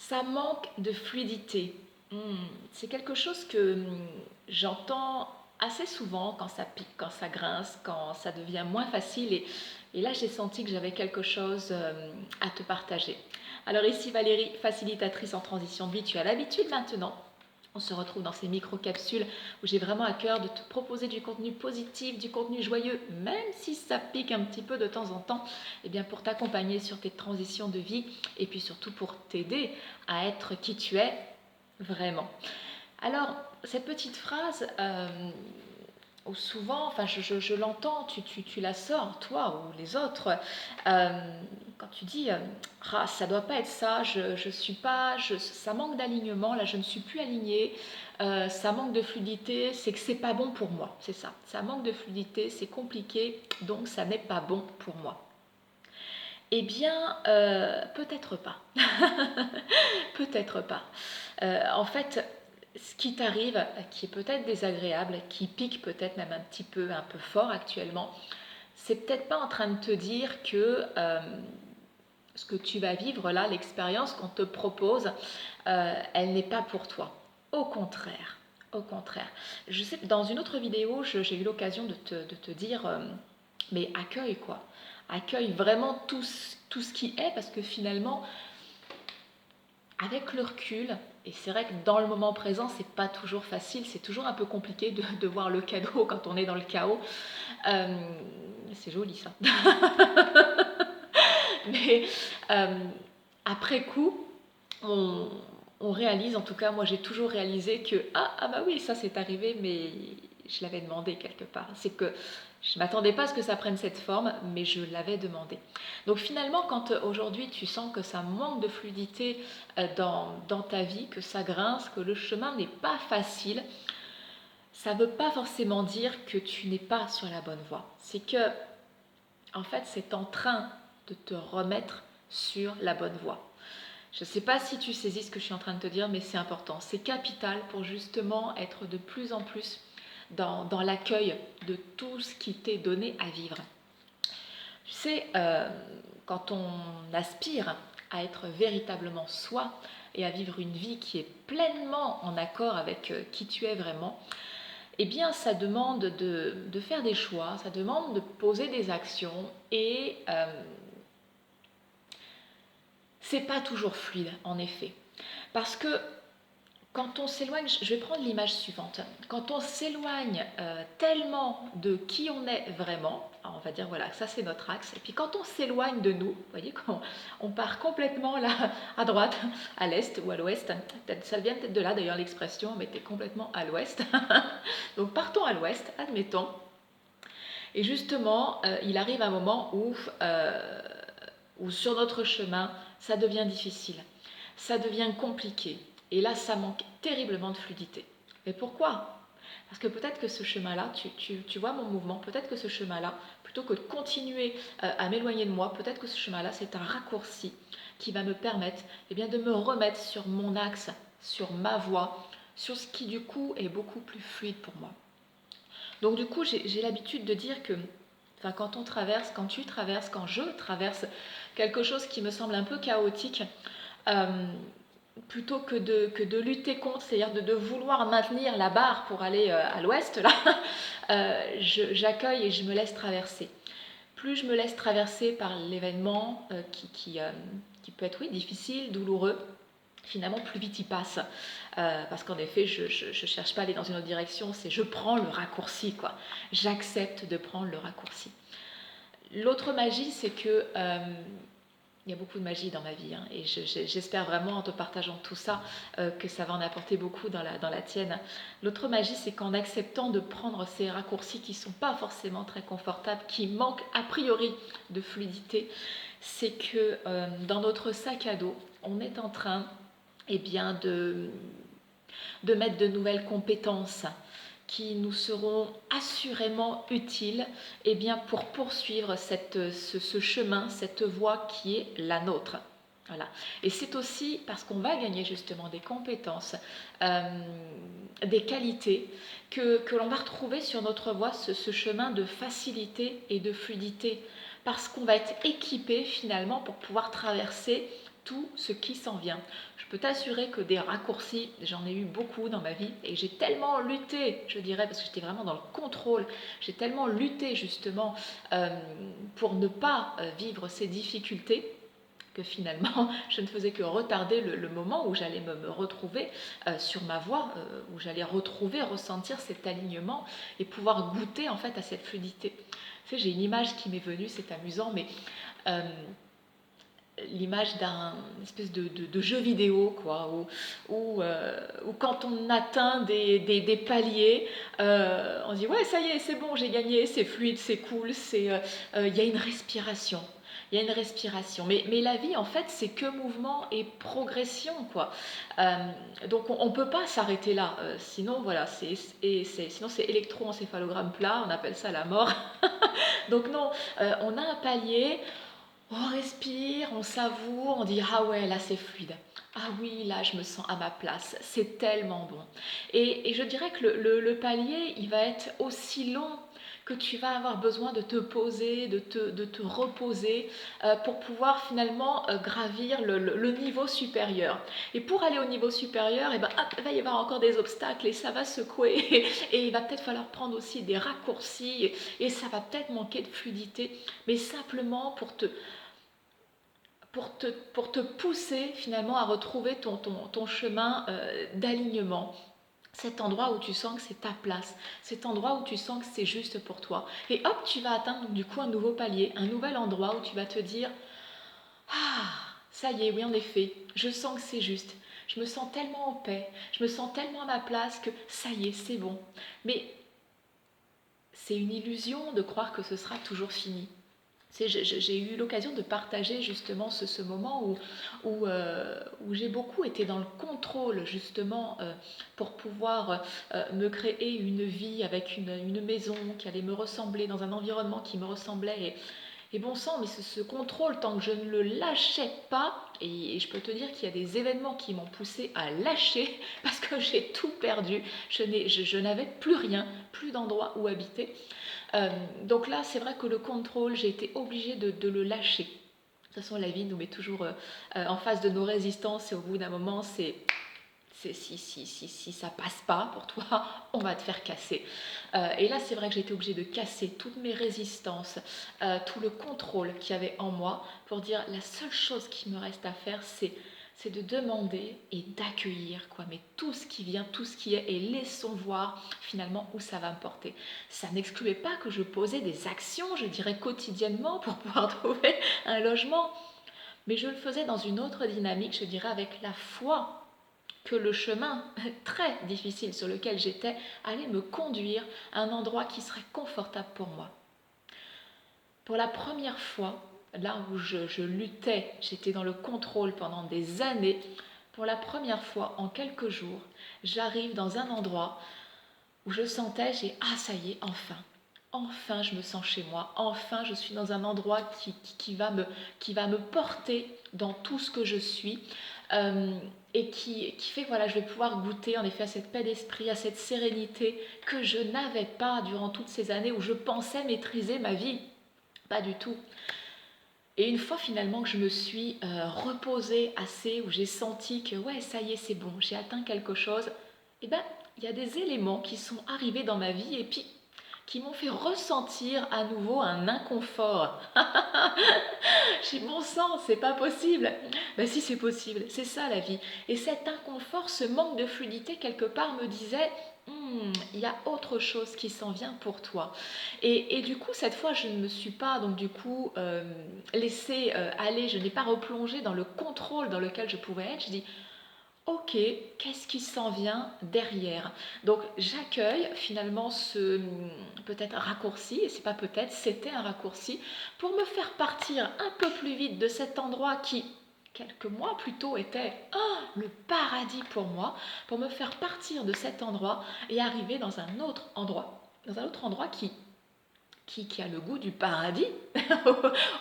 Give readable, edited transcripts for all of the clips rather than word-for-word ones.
Ça manque de fluidité. C'est quelque chose que j'entends assez souvent quand ça pique, quand ça grince, quand ça devient moins facile. Et là, j'ai senti que j'avais quelque chose à te partager. Alors ici, Valérie, facilitatrice en transition de vie, tu as l'habitude maintenant. On se retrouve dans ces micro-capsules où j'ai vraiment à cœur de te proposer du contenu positif, du contenu joyeux, même si ça pique un petit peu de temps en temps, et bien pour t'accompagner sur tes transitions de vie et puis surtout pour t'aider à être qui tu es vraiment. Alors, cette petite phrase, où souvent, enfin je l'entends, tu la sors, toi ou les autres, quand tu dis ah, ça doit pas être ça, je suis pas, ça manque d'alignement, là je ne suis plus alignée, ça manque de fluidité, c'est que c'est pas bon pour moi, c'est ça. Ça manque de fluidité, c'est compliqué, donc ça n'est pas bon pour moi. Eh bien, peut-être pas. Peut-être pas. En fait, ce qui t'arrive, qui est peut-être désagréable, qui pique peut-être même un peu fort actuellement, c'est peut-être pas en train de te dire que ce que tu vas vivre là, l'expérience qu'on te propose, elle n'est pas pour toi. Au contraire, au contraire. Je sais, dans une autre vidéo, j'ai eu l'occasion de te dire, mais accueille quoi. Accueille vraiment tout ce qui est, parce que finalement, avec le recul, et c'est vrai que dans le moment présent, c'est pas toujours facile, c'est toujours un peu compliqué de voir le cadeau quand on est dans le chaos. Euh, c'est joli ça. Mais euh, après coup, on, on réalise, en tout cas moi j'ai toujours réalisé que ah bah oui, ça c'est arrivé, mais je l'avais demandé quelque part. C'est que je ne m'attendais pas à ce que ça prenne cette forme, mais je l'avais demandé. Donc finalement, quand aujourd'hui tu sens que ça manque de fluidité dans ta vie, que ça grince, que le chemin n'est pas facile, ça ne veut pas forcément dire que tu n'es pas sur la bonne voie. C'est que, en fait, c'est en train de te remettre sur la bonne voie. Je ne sais pas si tu saisis ce que je suis en train de te dire, mais c'est important. C'est capital pour justement être de plus en plus dans l'accueil de tout ce qui t'est donné à vivre. Tu sais, quand on aspire à être véritablement soi et à vivre une vie qui est pleinement en accord avec qui tu es vraiment, eh bien ça demande de faire des choix, ça demande de poser des actions et c'est pas toujours fluide en effet. Parce que quand on s'éloigne, je vais prendre l'image suivante, quand on s'éloigne tellement de qui on est vraiment, on va dire voilà, ça c'est notre axe, et puis quand on s'éloigne de nous, vous voyez, quand on part complètement là à droite, à l'est ou à l'ouest, ça vient peut-être de là d'ailleurs l'expression, mais t'es complètement à l'ouest, donc partons à l'ouest, admettons, et justement il arrive un moment où sur notre chemin, ça devient difficile, ça devient compliqué. Et là, ça manque terriblement de fluidité. Mais pourquoi? Parce que peut-être que ce chemin-là, tu vois mon mouvement, peut-être que ce chemin-là, plutôt que de continuer à m'éloigner de moi, peut-être que ce chemin-là, c'est un raccourci qui va me permettre bien, de me remettre sur mon axe, sur ma voie, sur ce qui du coup est beaucoup plus fluide pour moi. Donc du coup, j'ai l'habitude de dire que enfin, quand on traverse, quand tu traverses, quand je traverse quelque chose qui me semble un peu chaotique, euh, plutôt que de lutter contre, c'est-à-dire de vouloir maintenir la barre pour aller à l'ouest, là, j'accueille et je me laisse traverser. Plus je me laisse traverser par l'événement qui peut être oui, difficile, douloureux, finalement plus vite il passe. Parce qu'en effet, je ne cherche pas à aller dans une autre direction, c'est je prends le raccourci, quoi. J'accepte de prendre le raccourci. L'autre magie, c'est que il y a beaucoup de magie dans ma vie, hein, et j'espère vraiment en te partageant tout ça que ça va en apporter beaucoup dans la tienne. L'autre magie, c'est qu'en acceptant de prendre ces raccourcis qui ne sont pas forcément très confortables, qui manquent a priori de fluidité, c'est que dans notre sac à dos, on est en train bien, de mettre de nouvelles compétences qui nous seront assurément utiles bien, pour poursuivre ce chemin, cette voie qui est la nôtre. Voilà. Et c'est aussi parce qu'on va gagner justement des compétences, des qualités que l'on va retrouver sur notre voie ce chemin de facilité et de fluidité. Parce qu'on va être équipé finalement pour pouvoir traverser tout ce qui s'en vient. Je peux t'assurer que des raccourcis, j'en ai eu beaucoup dans ma vie et j'ai tellement lutté, je dirais, parce que j'étais vraiment dans le contrôle, j'ai tellement lutté justement pour ne pas vivre ces difficultés que finalement je ne faisais que retarder le moment où j'allais me retrouver sur ma voie, où j'allais retrouver, ressentir cet alignement et pouvoir goûter en fait à cette fluidité. Tu sais, j'ai une image qui m'est venue, c'est amusant, mais euh, l'image d'un espèce de jeu vidéo, quoi, où quand on atteint des paliers, on dit ouais, ça y est, c'est bon, j'ai gagné, c'est fluide, c'est cool, il y a une respiration. Il y a une respiration. Mais la vie, en fait, c'est que mouvement et progression, quoi. Euh, donc, on ne peut pas s'arrêter là. Sinon, voilà, sinon c'est électroencéphalogramme plat, on appelle ça la mort. Donc, non, on a un palier, on respire, on savoure, on dit ah ouais, là c'est fluide. Ah oui, là je me sens à ma place, c'est tellement bon. Et je dirais que le palier, il va être aussi long que tu vas avoir besoin de te poser, de te reposer pour pouvoir finalement gravir le niveau supérieur. Et pour aller au niveau supérieur, eh ben, hop, il va y avoir encore des obstacles et ça va secouer et il va peut-être falloir prendre aussi des raccourcis et ça va peut-être manquer de fluidité, mais simplement pour te pousser finalement à retrouver ton chemin d'alignement. Cet endroit où tu sens que c'est ta place, cet endroit où tu sens que c'est juste pour toi. Et hop, tu vas atteindre du coup un nouveau palier, un nouvel endroit où tu vas te dire ah, ça y est, oui en effet, je sens que c'est juste. Je me sens tellement en paix, je me sens tellement à ma place que ça y est, c'est bon. Mais c'est une illusion de croire que ce sera toujours fini. J'ai eu l'occasion de partager justement ce moment où j'ai beaucoup été dans le contrôle justement pour pouvoir me créer une vie avec une maison qui allait me ressembler, dans un environnement qui me ressemblait. Et bon sang, mais ce contrôle, tant que je ne le lâchais pas, et je peux te dire qu'il y a des événements qui m'ont poussé à lâcher parce que j'ai tout perdu, je n'avais plus rien, plus d'endroit où habiter. Donc là, c'est vrai que le contrôle, j'ai été obligée de le lâcher. De toute façon, la vie nous met toujours en face de nos résistances et au bout d'un moment, si ça passe pas pour toi, on va te faire casser. Et là, c'est vrai que j'ai été obligée de casser toutes mes résistances, tout le contrôle qu'il y avait en moi pour dire la seule chose qui me reste à faire, c'est de demander et d'accueillir quoi, mais tout ce qui vient, tout ce qui est, et laissons voir finalement où ça va me porter. Ça n'excluait pas que je posais des actions, je dirais quotidiennement, pour pouvoir trouver un logement, mais je le faisais dans une autre dynamique, je dirais avec la foi que le chemin très difficile sur lequel j'étais allait me conduire à un endroit qui serait confortable pour moi. Pour la première fois, là où je luttais, j'étais dans le contrôle pendant des années, pour la première fois en quelques jours, j'arrive dans un endroit où je sentais, ah ça y est, enfin je me sens chez moi, enfin je suis dans un endroit qui va me porter dans tout ce que je suis et qui fait que voilà, je vais pouvoir goûter en effet à cette paix d'esprit, à cette sérénité que je n'avais pas durant toutes ces années où je pensais maîtriser ma vie. Pas du tout. Et une fois finalement que je me suis reposée assez, où j'ai senti que ouais, ça y est, c'est bon, j'ai atteint quelque chose, et ben il y a des éléments qui sont arrivés dans ma vie et puis qui m'ont fait ressentir à nouveau un inconfort. J'ai dit, bon sang, c'est pas possible. Ben si, c'est possible, c'est ça la vie. Et cet inconfort, ce manque de fluidité, quelque part, me disait, il y a autre chose qui s'en vient pour toi. Et du coup, cette fois, je ne me suis pas donc du coup laissée aller, je n'ai pas replongé dans le contrôle dans lequel je pouvais être. Je dis, ok, qu'est-ce qui s'en vient derrière? Donc j'accueille finalement ce peut-être raccourci, et c'est pas peut-être, c'était un raccourci, pour me faire partir un peu plus vite de cet endroit qui, quelques mois plus tôt, était le paradis pour moi, pour me faire partir de cet endroit et arriver dans un autre endroit qui a le goût du paradis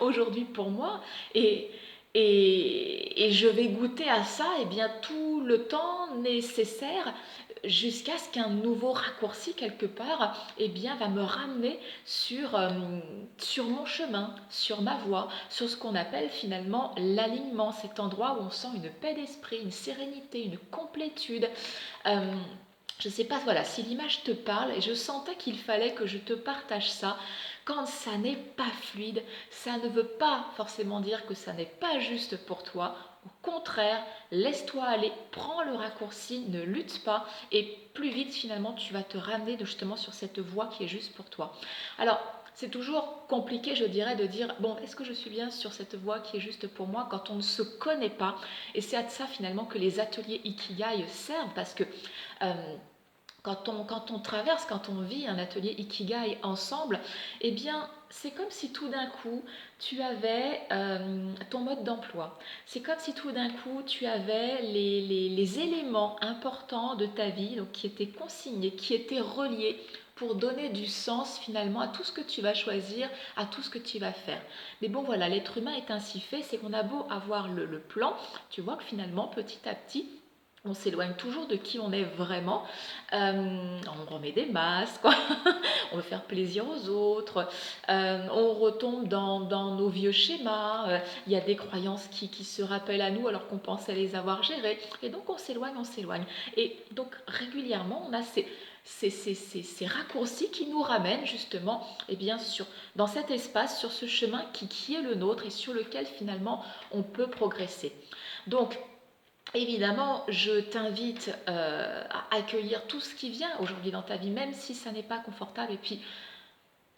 aujourd'hui pour moi. Et je vais goûter à ça et bien tout le temps nécessaire jusqu'à ce qu'un nouveau raccourci quelque part eh bien, va me ramener sur mon chemin, sur ma voie, sur ce qu'on appelle finalement l'alignement, cet endroit où on sent une paix d'esprit, une sérénité, une complétude. Euh, je ne sais pas, voilà, si l'image te parle, et je sentais qu'il fallait que je te partage ça. Quand ça n'est pas fluide, ça ne veut pas forcément dire que ça n'est pas juste pour toi. Au contraire, laisse-toi aller, prends le raccourci, ne lutte pas, et plus vite finalement tu vas te ramener justement sur cette voie qui est juste pour toi. Alors, c'est toujours compliqué, je dirais, de dire, bon, est-ce que je suis bien sur cette voie qui est juste pour moi quand on ne se connaît pas. Et c'est à ça finalement que les ateliers Ikigai servent, parce que euh, quand on traverse, quand on vit un atelier Ikigai ensemble, eh bien, c'est comme si tout d'un coup, tu avais ton mode d'emploi. C'est comme si tout d'un coup, tu avais les éléments importants de ta vie donc, qui étaient consignés, qui étaient reliés pour donner du sens finalement à tout ce que tu vas choisir, à tout ce que tu vas faire. Mais bon voilà, l'être humain est ainsi fait, c'est qu'on a beau avoir le plan, tu vois que finalement, petit à petit, on s'éloigne toujours de qui on est vraiment. On remet des masques, quoi. On veut faire plaisir aux autres. On retombe dans nos vieux schémas. Il y a des croyances qui se rappellent à nous alors qu'on pensait les avoir gérées. Et donc on s'éloigne, on s'éloigne. Et donc régulièrement, on a ces raccourcis qui nous ramènent justement eh bien, dans cet espace, sur ce chemin qui est le nôtre et sur lequel finalement on peut progresser. Donc, évidemment, je t'invite à accueillir tout ce qui vient aujourd'hui dans ta vie, même si ça n'est pas confortable. Et puis,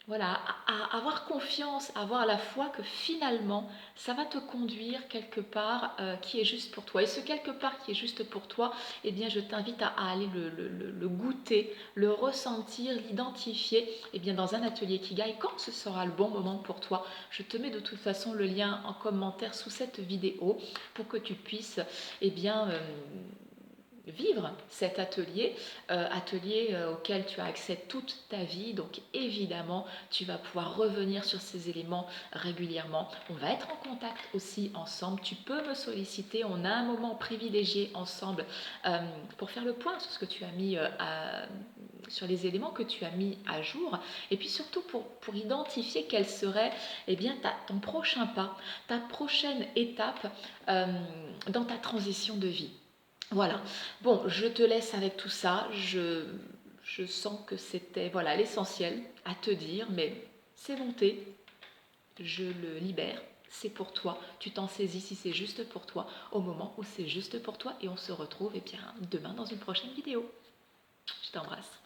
voilà, à avoir confiance, à avoir la foi que finalement, ça va te conduire quelque part qui est juste pour toi. Et ce quelque part qui est juste pour toi, eh bien, je t'invite à aller le goûter, le ressentir, l'identifier, eh bien, dans un atelier Kigai, quand ce sera le bon moment pour toi. Je te mets de toute façon le lien en commentaire sous cette vidéo pour que tu puisses, eh bien, vivre cet atelier auquel tu as accès toute ta vie. Donc évidemment, tu vas pouvoir revenir sur ces éléments régulièrement. On va être en contact aussi ensemble. Tu peux me solliciter. On a un moment privilégié ensemble pour faire le point sur ce que tu as mis sur les éléments que tu as mis à jour, et puis surtout pour identifier quel serait eh bien, ton prochain pas, ta prochaine étape dans ta transition de vie. Voilà. Bon, je te laisse avec tout ça. Je sens que c'était voilà l'essentiel à te dire, mais c'est monté. Je le libère. C'est pour toi. Tu t'en saisis si c'est juste pour toi, au moment où c'est juste pour toi. Et on se retrouve eh bien, demain dans une prochaine vidéo. Je t'embrasse.